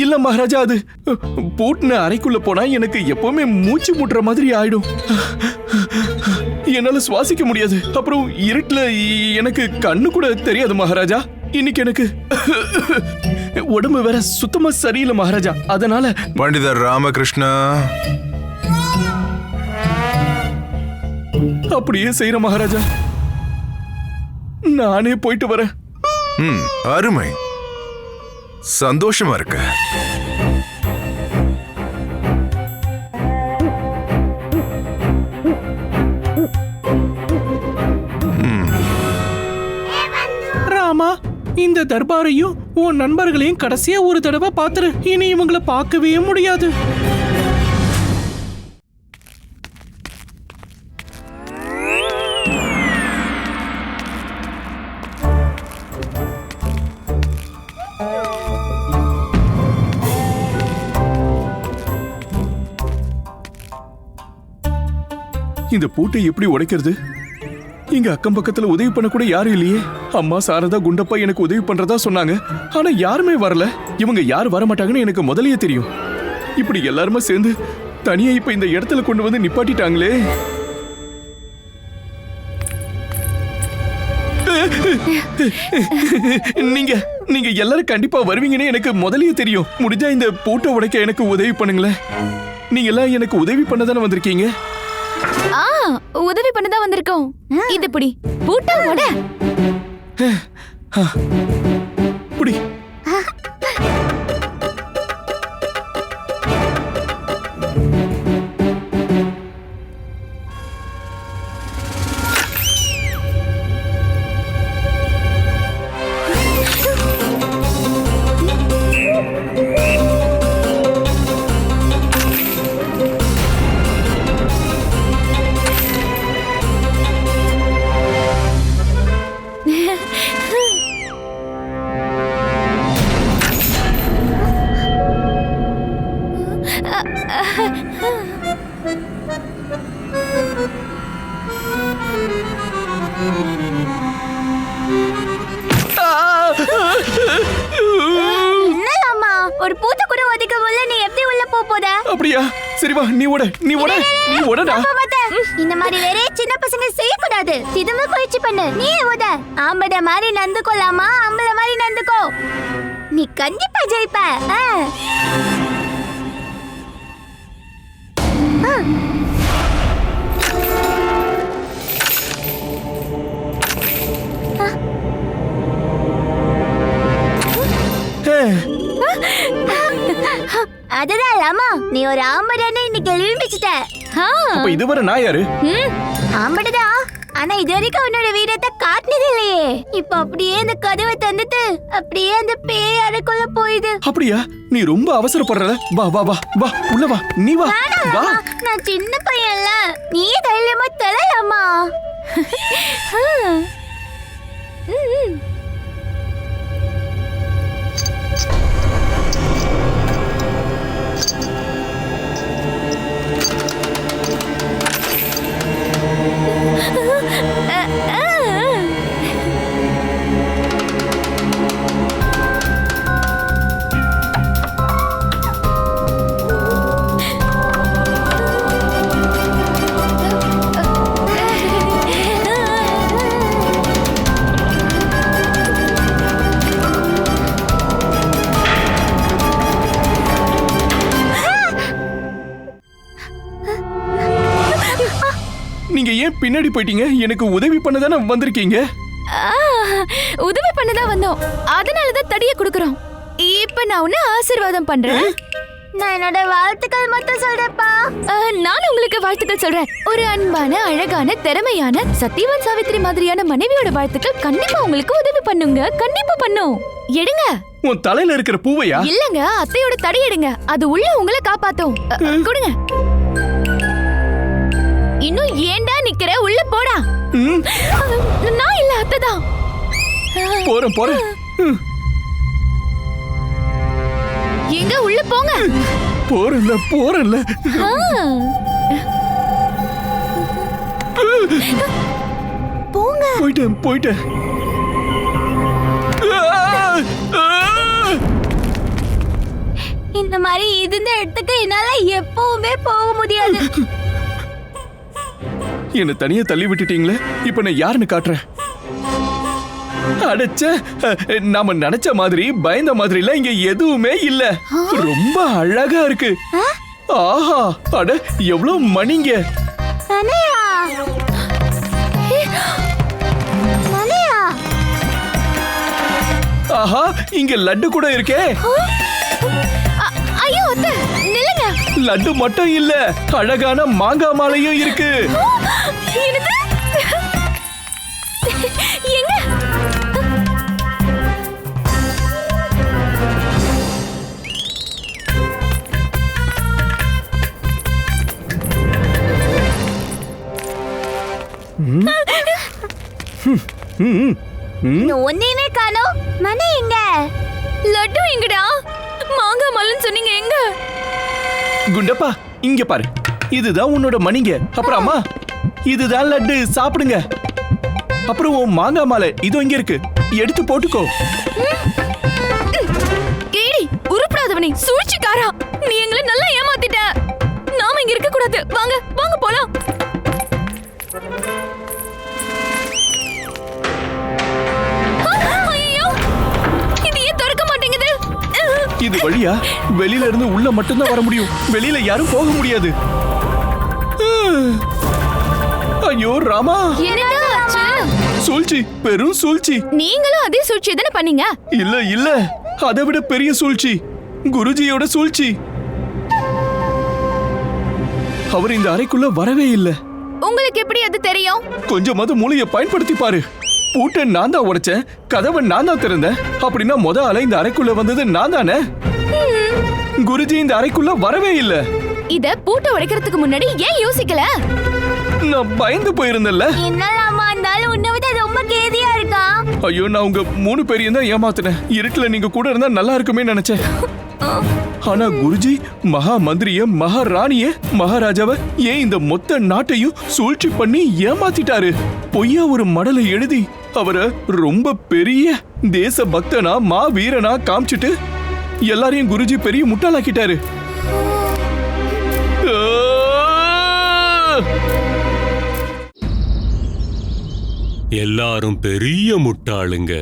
இல்ல மகாராஜா, அது பூட்டின அறைக்குள்ள போனா எனக்கு எப்பவுமே மூச்சு முட்டுற மாதிரி ஆயிடும். என்னால சுவாசிக்க முடியாது. அப்புறம் இருட்டுல எனக்கு கண்ணு கூட தெரியாது மகாராஜா. இன்னைக்கு எனக்கு உடம்பு வேற சுத்தமா சரியில்லை மகாராஜா. அதனால பண்டிதர் ராமகிருஷ்ணா, அப்படியே செய்யற மகாராஜா. நானே போயிட்டு வரேன். அருமை, சந்தோஷமா இருக்க. ராமா, இந்த தர்பாரையும் உன் நண்பர்களையும் கடைசியா ஒரு தடவை பாத்துரு. இனி இவங்களை பார்க்கவே முடியாது. இந்த பூட்டை எப்படி உடைக்கிறது? இங்க அக்கம் பக்கத்துல உதவி பண்ண கூட யாரும் இல்லையே. அம்மா, சாரதா, குண்டப்பா எனக்கு உதவி பண்றதா சொன்னாங்க. ஆனா யாருமே வரல. இவங்க யார் வர மாட்டாங்கன்னு எனக்கு முதல்லயே தெரியும். இப்படி எல்லாருமே சேர்ந்து தனியா இப்ப இந்த இடத்துல கொண்டு வந்து நிப்பாட்டிட்டாங்களே. நீங்க எல்லாரும் கண்டிப்பா வருவீங்கன்னு எனக்கு முதல்லயே தெரியும். முடிஞ்சா இந்த பூட்டை உடைக்க எனக்கு உதவி பண்ணுங்களேன். நீங்க எல்லாம் எனக்கு உதவி பண்ணதானே வந்திருக்கீங்க. உதவி பண்ணதான் வந்திருக்கோம். இது புடி, பூட்டா உட. புடி. ஒரு பூத்த கூட ஒதுக்க முடியல, நீ எப்படி உள்ள போற? அப்படியா? சரி வா, நீ ஓட, நீ ஓட, நீ ஓடடா. இந்த மாதிரி வேற சின்ன பசங்க செய்ய கூடாது. திரும்ப பயிற்சி பண்ணு. நீ ஓட. ஆம்பளை மாதிரி நடந்துக்கோலாமா? ஆம்பளை மாதிரி நடந்துக்கோ. நீ கண்டிப்பா ஜெயிப்ப. அதுதான் லாமா, நீ ஒரு ஆம்படைன்னு இன்னைக்கு நிரூபிச்சிட்ட. அப்ப இதுவரை நான் யாரு? ஆம்படைதான். ஆனா இது வரைக்கும் உன்னோட வீரத்தை காட்டினது இல்லையே. இப்ப அப்படியே அந்த கதவை தந்துட்டு அப்படியே அந்த பேய் அறைக்குள்ள போயிடு. அப்படியா? நீ ரொம்ப அவசரப்படுற. வா வா வா வா, உள்ள வா. நீ வா வா. நான் சின்ன பையன்ல, நீ தைரியமா தரலாமா? நீங்க ஏன் பின்னாடி போயிட்டீங்க? எனக்கு உதவி பண்ணதானே வந்திருக்கீங்க. உதவி பண்ணதான் வந்தோம். அதனாலதான் தடிய குடுக்குறோம். இப்ப நான் உன்னை ஆசீர்வாதம் பண்றேன். நான் என்னோட வாழ்த்துக்கள் மட்டும் சொல்றேன்ப்பா. நானும் உங்களுக்கு வாழ்த்துக்கள் சொல்றேன். ஒரு அன்பான, அழகான, திறமையான, சத்தியவான் சாவித்திரி மாதிரியான மனைவியோட வாழ்த்துக்கள் கண்டிப்பா உங்களுக்கு உதவி பண்ணுங்க. கண்டிப்பா பண்ணும். எடுங்க. உன் தலையில இருக்கிற பூவையா? இல்லங்க, அத்தையோட தடி எடுங்க. அது உள்ள உங்களை காப்பாத்தும். கொடுங்க. இன்னும் ஏண்டா நிக்கிற? உள்ள போடா. நான் இல்ல, அத்தைதான். போறேன் போறேன். எங்க உள்ள போங்க. போறேன்ல போறேன்ல. போங்க. போயிட்டேன் போயிட்டேன். இந்த மாதிரி இருந்த இடத்துக்கு என்னால எப்பவுமே போக முடியாது. என்ன தனியா தள்ளி விட்டுட்டீங்களே. இப்ப நான் யாருன்னு காட்டுறேன். அடச்ச, நாம நினைச்ச மாதிரி பயந்த மாதிரிலாம் இங்க எதுவுமே இல்ல. ரொம்ப அழகா இருக்கு. ஆஹா, அட எவ்வளவு மணிங்க. மலையா மலையா ஆஹா, இங்க லட்டு கூட இருக்கே. ஐயோ அத்தை, நில்லுங்க. லட்டு மட்டும் இல்ல, அழகான மாங்காய் மாலையும் இருக்கு. என்னது? எங்க? ஒன்னையுமே காணோம். மலை எங்க? லட்டு எங்கடா? மாங்காய் மலன்னு சொன்னீங்க, எங்க? குண்டப்பா, இங்க பாரு. இதுதான் உன்னோட மணிங்க. அப்புறம் அம்மா, இதுதான் லட்டு, சாப்பிடுங்க. அப்புறம் உன் மாங்காய் மாலை இதோ இங்க இருக்கு, எடுத்து போட்டுக்கோ. கேடி, உருப்படாதவனே, சூழ்ச்சிக்காரா, நீ எங்களை நல்லா ஏமாத்திட்ட. நாம இங்க இருக்க கூடாது. வாங்க வாங்க போலாம். ஐயோ, இது ஏன் திறக்க மாட்டேங்குது? இது வழியா வெளியில இருந்து உள்ள மட்டும்தான் வர முடியும். வெளியில யாரும் போக முடியாது. ஐயோ ராமா, என்னடா ஆச்சு? சூழ்ச்சி, பெரும் சூழ்ச்சி. நீங்களும் அதே சூழ்ச்சி தானே பண்ணீங்க? இல்ல இல்ல, அதை விட பெரிய சூழ்ச்சி, குருஜியோட சூழ்ச்சி. அவர் இந்த அறைக்குள்ள வரவே இல்ல. உங்களுக்கு எப்படி அது தெரியும்? கொஞ்சமாவது மூளையை பயன்படுத்தி பாரு. பூட்டை நான் தான் உடைச்சேன், கதவை நான் தான் திறந்தேன். அப்படின்னா முத அலை இந்த அறைக்குள்ள வந்தது நான் தானே. குருஜி இந்த அறைக்குள்ள வரவே இல்ல. இத பூட்டை உடைக்கிறதுக்கு முன்னாடி ஏன் யோசிக்கல? நான் பயந்து போயிருந்தேன்ல. என்னலாமா இருந்தாலும் உன்னை விட ரொம்ப கேதியா இருக்கா. ஐயோ, நான் உங்க 3 பேரையும் தான் ஏமாத்தினேன். இருட்டுல நீங்க கூட இருந்தா நல்லா இருக்குமே நினைச்சேன். ஆனா குருஜி மகா மந்திரிய, மகாராணிய, மகாராஜாவ, ஏன் இந்த மொத்த நாட்டையும் சூழ்ச்சி பண்ணி ஏமாத்திட்டாரு. பொய்யா ஒரு மடலை எழுதி அவரை ரொம்ப பெரிய தேச பக்தனா, மா வீரனா காமிச்சிட்டு எல்லாரையும் குருஜி பெரிய முட்டாளாக்கிட்டாரு. எல்லாரும் பெரிய முட்டாளுங்க.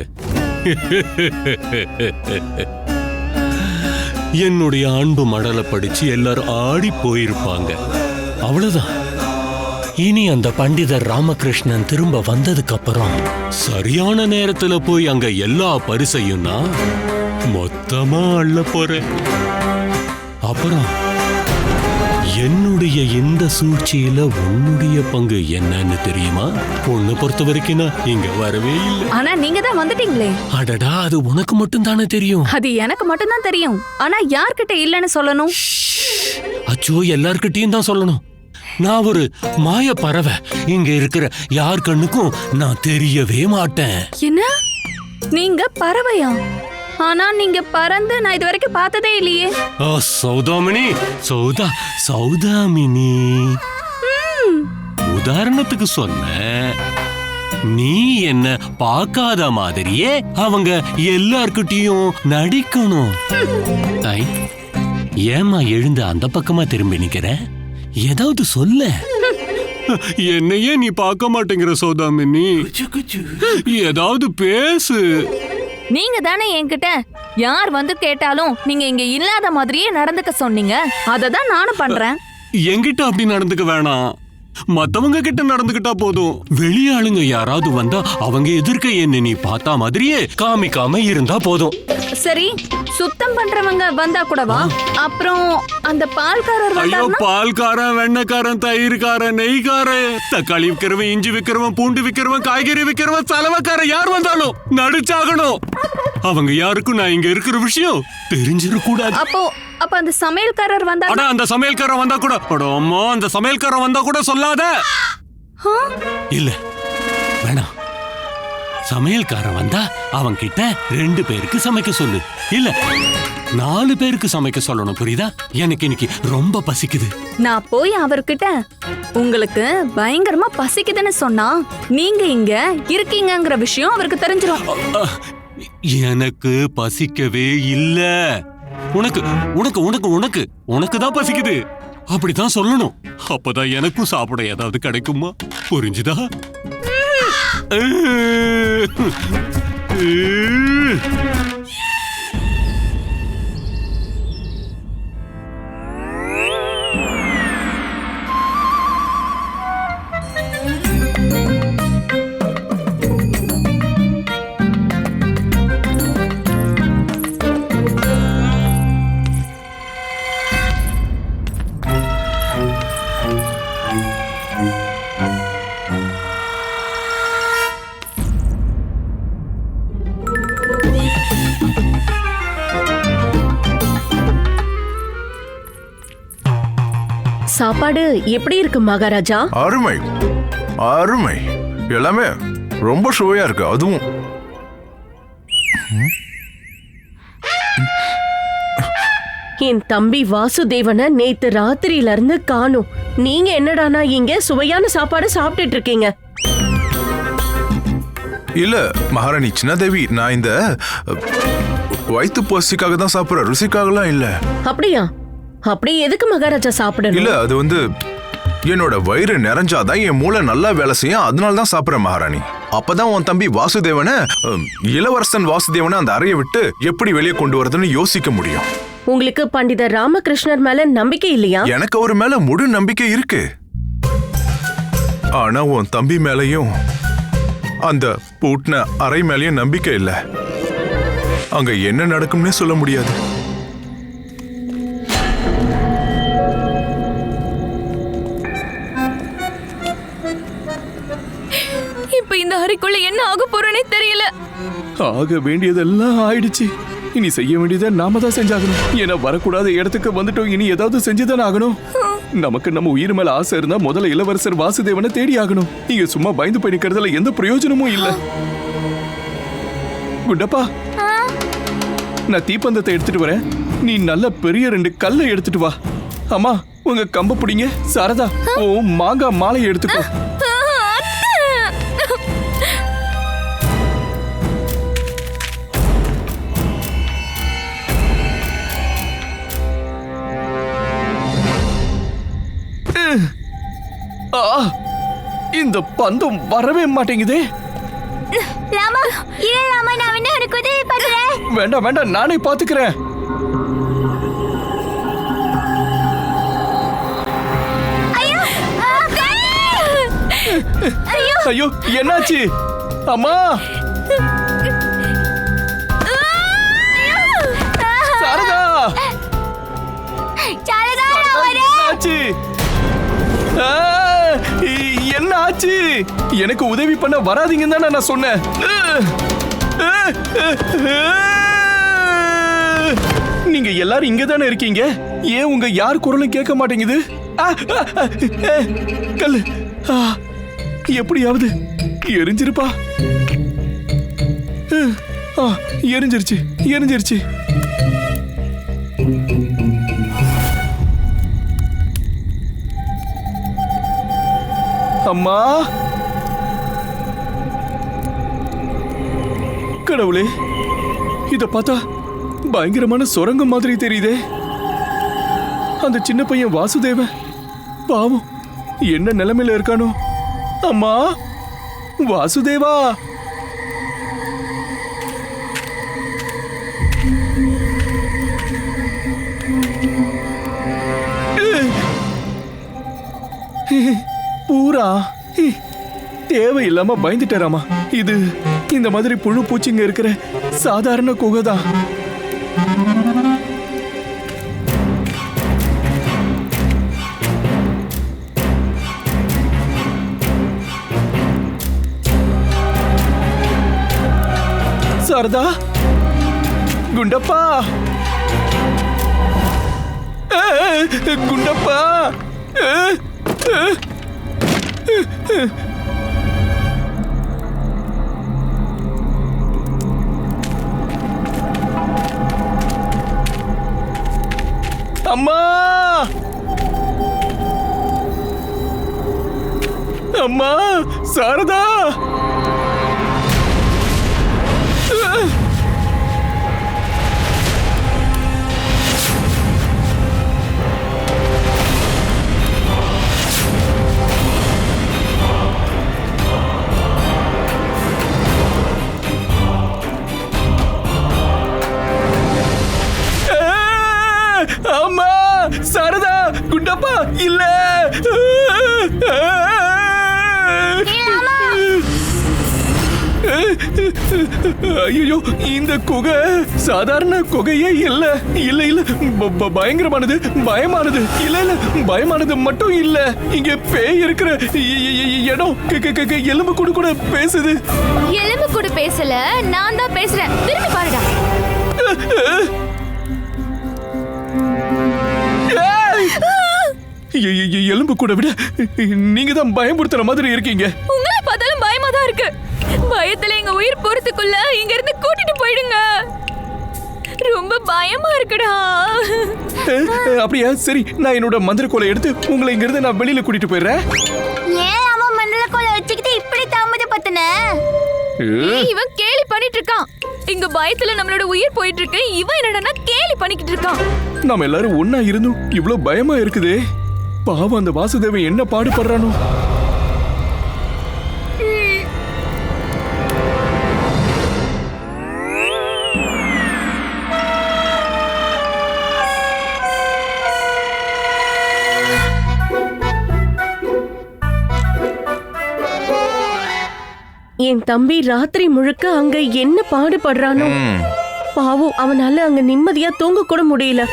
என்னுடைய அன்பு மடலை படிச்சு எல்லாரும் ஆடி போயிருப்பாங்க. அவ்வளவுதான். இனி அந்த பண்டிதர் ராமகிருஷ்ணன் திரும்ப வந்ததுக்கு அப்புறம் சரியான நேரத்துல போய் அங்க எல்லா பரிசையும் நான் மொத்தமா அள்ள போறேன். அப்புறம் என்னுடைய இந்த சூழ்ச்சியில உன்னுடைய பங்கு என்னன்னு தெரியுமா? உன்னை பொறுத்த வரைக்கும் நான் இங்க வரவே இல்லை. ஆனா நீங்க தான் வந்துட்டீங்களே. அடடா, அது உனக்கு மட்டும் தானே தெரியும். அது எனக்கு மட்டும் தான் தெரியும். ஆனா யார்கிட்ட இல்லன்னு சொல்லணும்? அச்சோ, எல்லார்கிட்டயும் தான் சொல்லணும். நான் ஒரு மாய பறவை. இங்க இருக்கிற யார் கண்ணுக்கும் நான் தெரியவே மாட்டேன். என்ன? நீங்க பறவையா? ஆனா நீங்க பறந்து நான் இது வரைக்கும் பார்த்ததே இல்லையே. ஓ சௌதாமினி, சௌதாமினி. உதாரணத்துக்கு சொன்ன, நீ என்ன பார்க்காத மாதிரியே அவங்க எல்லார்கிட்டயும் நடிக்கணும். ஏமா எழுந்து அந்த பக்கமா திரும்பி நிக்கிற? ஏதாவது சொல்ல. என்னையே நீ பார்க்க மாட்டேங்கிற சௌதாமினி, ஏதாவது பேசு. நீங்க தானே என்கிட்ட யார் வந்து கேட்டாலும் நீங்க இங்க இல்லாத மாதிரியே நடந்துக்க சொன்னீங்க. அததான் நானும் பண்றேன். என்கிட்ட அப்படி நடந்துக்க வேணாம், மத்தவங்க கிட்ட நடந்துக்கிட்டா போதும். வெளியாளுங்க யாராவது வந்தா அவங்க எதிர்க்க என்ன நீ பார்த்தா மாதிரியே காமிக்காம இருந்தா போதும். சரி, சுத்தம் பண்றவங்க வந்தா கூடவா? அப்புறம் அந்த பால்காரர் ஐயோ, வந்தாருன்னா? பால்காரன், வெண்ணக்காரன், தயிர்காரன், நெய்காரன், தக்காளி விக்கிறவன், இஞ்சி விக்கிறவன், பூண்டு விக்கிறவன், காய்கறி விக்கிறவன், சலவைக்காரன், யார் வந்தாலும் நடிச்சாகணும். அவங்க யாருக்கும் நான் இங்க இருக்கிற விஷயம் தெரிஞ்சிடக்கூடாது. அப்ப அந்த சமையல்காரர் வந்தா? அட, அந்த சமையல்காரன் வந்தா கூட, அம்மா, அந்த சமையல்காரன் வந்தா கூட சொல்லாத. இல்ல, வேணாம். சமையல்காரன் வந்தா அவங்க கிட்ட 2 பேருக்கு சமைக்க சொல்லு. இல்ல, 4 பேருக்கு சமைக்க சொல்லணும். புரியுதா? எனக்கு இன்னைக்கு ரொம்ப பசிக்குது. நான் போய் அவர்கிட்ட உங்களுக்கு பயங்கரமா பசிக்குதுன்னு சொன்னா நீங்க இங்க இருக்கீங்கங்கிற விஷயம் அவருக்கு தெரிஞ்சிடும். எனக்கு பசிக்கவே இல்ல. உனக்கு உனக்கு உனக்கு உனக்கு உனக்கு தான் பசிக்குது. அப்படித்தான் சொல்லணும். அப்பதான் எனக்கும் சாப்பிட ஏதாவது கிடைக்குமா? புரிஞ்சுதா? சாப்பாடு எப்படி இருக்கு மகாராஜா? அருமை அருமை, எல்லாமே ரொம்ப சுவையா இருக்கு. அதுவும் என் தம்பி வாசுதேவனை நேத்து ராத்திரியில இருந்து காணும். நீங்க என்னடானா இங்க சுவையான சாப்பாடு சாப்பிட்டுட்டு இருக்கீங்க? இல்ல மகாராணி சின்னதேவி, நான் இந்த வயிற்று பசிக்காக தான் சாப்பிடுறேன், ருசிக்காகலாம் இல்ல. அப்படியா? அப்படி எதுக்கு மகாராஜா சாப்பிடணும்? இல்ல, அது வந்து என்னோட வயிறு நிறைஞ்சாதான் என் மூளை நல்லா வேலை செய்யும், அதனால தான் சாப்பிடுறேன் மகாராணி. அப்பதான் உன் தம்பி வாசுதேவனை, இளவரசன் வாசுதேவனை அந்த அறையை விட்டு எப்படி வெளியே கொண்டு வரதுன்னு யோசிக்க முடியும். உங்களுக்கு பண்டிதர் ராமகிருஷ்ணர் மேல நம்பிக்கை இல்லையா? எனக்கு அவர் மேல முழு நம்பிக்கை இருக்கு. ஆனா உன் தம்பி மேலையும் அந்த பூட்டின அறை மேலயும் நம்பிக்கை இல்ல. அங்க என்ன நடக்கும்னே சொல்ல முடியாது. இப்ப இந்த அறைக்குள்ள என்ன ஆக போறேனே தெரியல. ஆக வேண்டியதெல்லாம் ஆயிடுச்சு. இனி செய்ய வேண்டியதை நாம தான் செஞ்சாகணும். ஏன்னா வரக்கூடாத இடத்துக்கு வந்துட்டோம். இனி ஏதாவது செஞ்சுதானே ஆகணும். நமக்கு நம்ம உயிர் மேல ஆசை இருந்தா முதல்ல இளவரசர் வாசுதேவனை தேடி ஆகணும். நீங்க சும்மா பயந்து போய் நிக்கிறதுல எந்த பிரயோஜனமும் இல்ல. குண்டப்பா, நான் தீப்பந்தத்தை எடுத்துட்டு வரேன். நீ நல்ல பெரிய 2 கல்லை எடுத்துட்டு வா. அம்மா, உங்க கம்ப பிடிங்க. சாரதா, ஓ மாங்காய் மாலையை எடுத்துக்கோ. இந்த பந்தம் வரவே மாட்டேங்குதே. ராமா, இரு ராமா, நான் வேணா உனக்கு உதவி பண்றேன். வேண்டாம் வேண்டாம், நானே பாத்துக்கிறேன். ஐயோ, ஐயோ, ஐயோ, என்னாச்சு அம்மா? சாரதா, சாரதா, நான் வரேன். என்னாச்சு? என்ன ஆச்சு? எனக்கு உதவி பண்ண வராதீங்கன்னு தானே நான் சொன்னேன். நீங்க எல்லாரும் இங்க தானே இருக்கீங்க. ஏன் உங்க யார் குரலும் கேட்க மாட்டேங்குது? கல்லு எப்படியாவது எரிஞ்சிருப்பா. எரிஞ்சிருச்சு எரிஞ்சிருச்சு. அம்மா, கடவுளே, இத பார்த்தா பயங்கரமான சுரங்கம் மாதிரி தெரியுதே. அந்த சின்ன பையன் வாசுதேவன் பாவம் என்ன நிலைமையில இருக்கானோ. அம்மா, வாசுதேவா, பூரா தேவையில்லாம பயந்துட்டாராமா. இது இந்த மாதிரி புழு பூச்சிங்க இருக்கிற சாதாரண குகைதான். சாரதா, குண்டப்பா, குண்டப்பா, அம்மா, அம்மா, சாரதா, ஐயோ, இந்த குகை சாதாரண குகையே இல்ல. இல்ல இல்ல, பயங்கரமானது, பயமானது. இல்ல இல்ல, பயமானது மட்டும் இல்ல. இங்க பேய் இருக்கிற இடம் எலும்பு கூட கூட பேசுது. எலும்பு கூட பேசல, நான் தான் பேசுறேன். திரும்பி பாருடா. எலும்பு கூட விட நீங்க தான் பயமுறுத்துற மாதிரி இருக்கீங்க. உங்களை பார்த்தாலும் பயமா தான் இருக்கு. பயத்துல எங்க உயிர் போறதுக்குள்ள இங்க இருந்து கூட்டிட்டு போயிடுங்க. ரொம்ப பயமா இருக்குடா. அப்படியா? சரி, நான் என்னோட மந்திரக்கோலை எடுத்து உங்களை இங்க இருந்து நான் வெளியில கூட்டிட்டு போயிடுறேன். ஏன் அவன் மந்திரக்கோலை வச்சுக்கிட்டு இப்படி தாமதப்படுத்தின? இவன் கேலி பண்ணிட்டு இருக்கான். இங்க பயத்துல நம்மளோட உயிர் போயிட்டு இருக்கு. இவன் என்னடா கேலி பண்ணிக்கிட்டு இருக்கான். நாம எல்லாரும் ஒன்னா இருந்தும் இவ்வளவு பயமா இருக்குதே. பாவம், அந்த வாசுதேவன் என்ன பாடுபடுறானோ. என் தம்பி ராத்திரி முழுக்க அங்க என்ன பாடுபடுறானோ. பாவம், அவனால அங்க நிம்மதியா தூங்க கூட முடியல.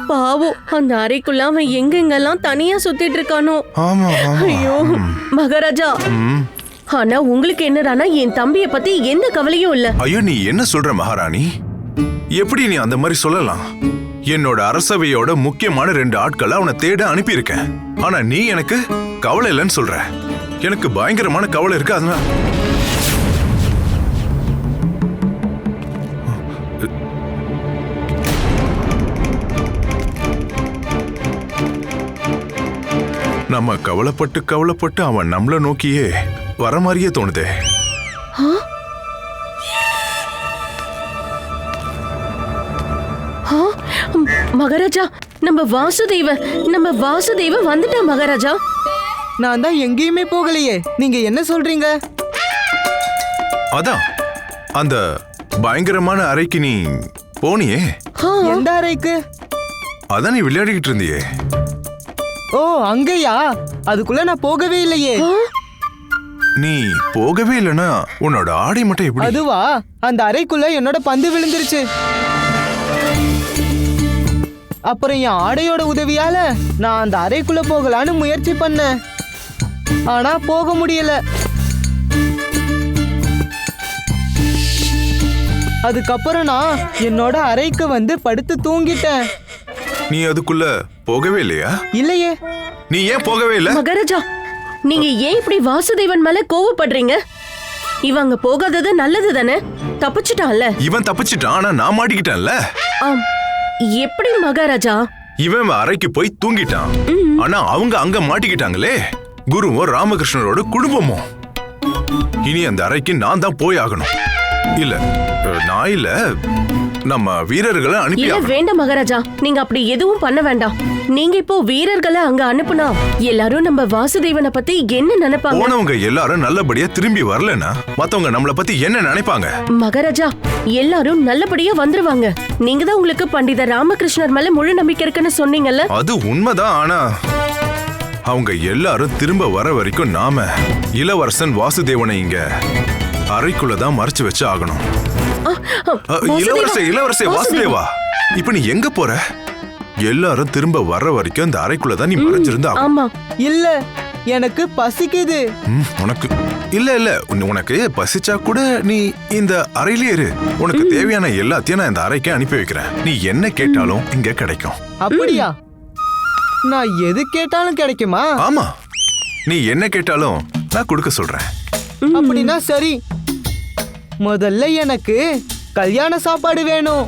பாவம், அந்த அறைக்குள்ள அவன் எங்கெங்கெல்லாம் தனியா சுத்திட்டு இருக்கானோ. ஐயோ மகாராஜா, ஆனா உங்களுக்கு என்னடானா என் தம்பிய பத்தி எந்த கவலையும் இல்ல. ஐயோ, நீ என்ன சொல்ற மகாராணி? எப்படி நீ அந்த மாதிரி சொல்லலாம்? என்னோட அரசவையோட முக்கியமான 2 ஆட்களை அவனை தேட அனுப்பியிருக்கேன். ஆனா நீ எனக்கு கவலை இல்லைன்னு சொல்ற. எனக்கு பயங்கரமான கவலை இருக்கு. அதனால நம்ம கவலைப்பட்டு அவன் நம்மள நோக்கியே வர மாதிரியே தோணுதே. மகாராஜா, நம்ம வாசுதேவ வந்துட்டா மகாராஜா. நான் தான் எங்கேயுமே போகலையே. நீங்க என்ன சொல்றீங்க? அதான் அந்த பயங்கரமான அறைக்கு நீ போனியே. எந்த அறைக்கு? அதான் நீ விளையாடிக்கிட்டு இருந்தியே. ஓ, அங்கயா? அதுக்குள்ள நான் போகவே இல்லையே. நீ போகவே இல்லனா உன்னோட ஆடை மட்டும் எப்படி? அதுவா, அந்த அறைக்குள்ள என்னோட பந்து விழுந்துருச்சு. அப்புறம் என் ஆடையோட உதவியால நான் அந்த அறைக்குள்ள போகலான்னு முயற்சி பண்ணேன். ஆனா போக முடியல. அதுக்கப்புறம் நான் என்னோட அறைக்கு வந்து படுத்து தூங்கிட்டேன். நீ அதுக்குள்ள போகவே இல்லையா? இல்லையே. நீ ஏன் போகவே இல்ல? மகாராஜா, நீங்க ஏன் இப்படி வாசுதேவன் மேல கோவப்படுறீங்க? இவங்க போகாதது நல்லது தானே? தப்பிச்சிட்டான்ல. இவன் தப்பிச்சிட்டான், ஆனா நான் மாட்டிக்கிட்டேன்ல. எப்படி மகாராஜா? இவன் அறைக்கு போய் தூங்கிட்டான், ஆனா அவங்க அங்க மாட்டிக்கிட்டாங்களே. குருவும் ராமகிருஷ்ணரோட குடும்பமும். இனி அந்த அறைக்கு நான் தான் போய் ஆகணும். இல்ல, நான் இல்ல, நம்ம வீரர்களை அனுப்பி. இல்ல வேண்டாம் மகாராஜா, நீங்க அப்படி எதுவும் பண்ண வேண்டாம். நீங்க இப்போ வீரர்களை அங்க அனுப்புனா எல்லாரும் நம்ம வாசுதேவனை பத்தி என்ன நினைப்பாங்க? போனவங்க எல்லாரும் நல்லபடியா திரும்பி வரலனா மத்தவங்க நம்மள பத்தி என்ன நினைப்பாங்க? மகாராஜா, எல்லாரும் நல்லபடியா வந்துருவாங்க. நீங்க தான் உங்களுக்கு பண்டித ராமகிருஷ்ணர் மேல முழு நம்பிக்கை இருக்குன்னு சொன்னீங்கல்ல. அது உண்மைதான். ஆனா அவங்க எல்லாரும் திரும்ப வர வரைக்கும் நாம இளவரசன் வாசுதேவனை இங்க அறைக்குள்ளதான் மறைச்சு வச்சு ஆகணும். இளவரசே வாசுதேவா, இப்ப நீ எங்க போற? எல்லாரும் திரும்ப வர்ற வரைக்கும் அந்த அறைக்குள்ளதான் நீ மறைஞ்சிருந்தா. ஆமா. இல்ல, எனக்கு பசிக்குது. உனக்கு இல்ல உனக்கு பசிச்சா கூட நீ இந்த அறையிலே இரு. உனக்கு தேவையான எல்லாத்தையும் நான் இந்த அறைக்கு அனுப்பி வைக்கிறேன். நீ என்ன கேட்டாலும் இங்க கிடைக்கும். அப்படியா? நான் எது கேட்டாலும் கிடைக்குமா? ஆமா, நீ என்ன கேட்டாலும் நான் கொடுக்க சொல்றேன். அப்படின்னா சரி. முதல்ல எனக்கு கல்யாண சாப்பாடு வேணும்.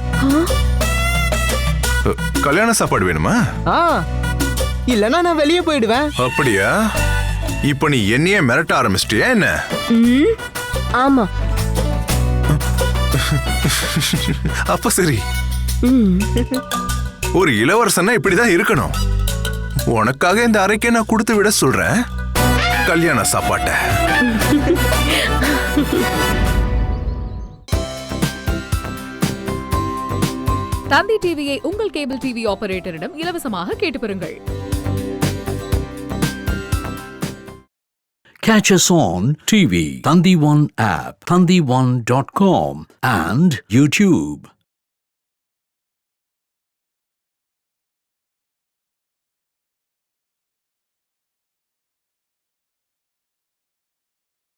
கல்யாண சாப்பாடு வேணுமா? இல்லனா நான் வெளியே போயிடுவேன். அப்படியா? இப்ப நீ என்னையே மிரட்ட ஆரம்பிச்சிட்டியா என்ன? ஆமா. அப்ப சரி. ஒரு இளவரசனா இப்படிதான் இருக்கணும். உனக்காக இந்த அறைக்கே நான் கொடுத்து விட சொல்றேன் கல்யாண சாப்பாட்ட. தந்தி டிவியை உங்கள் கேபிள் டிவி ஆபரேட்டரிடம் இலவசமாக கேட்டு பெறுங்கள். Catch us on TV, Thandivan app, thandivan.com and YouTube.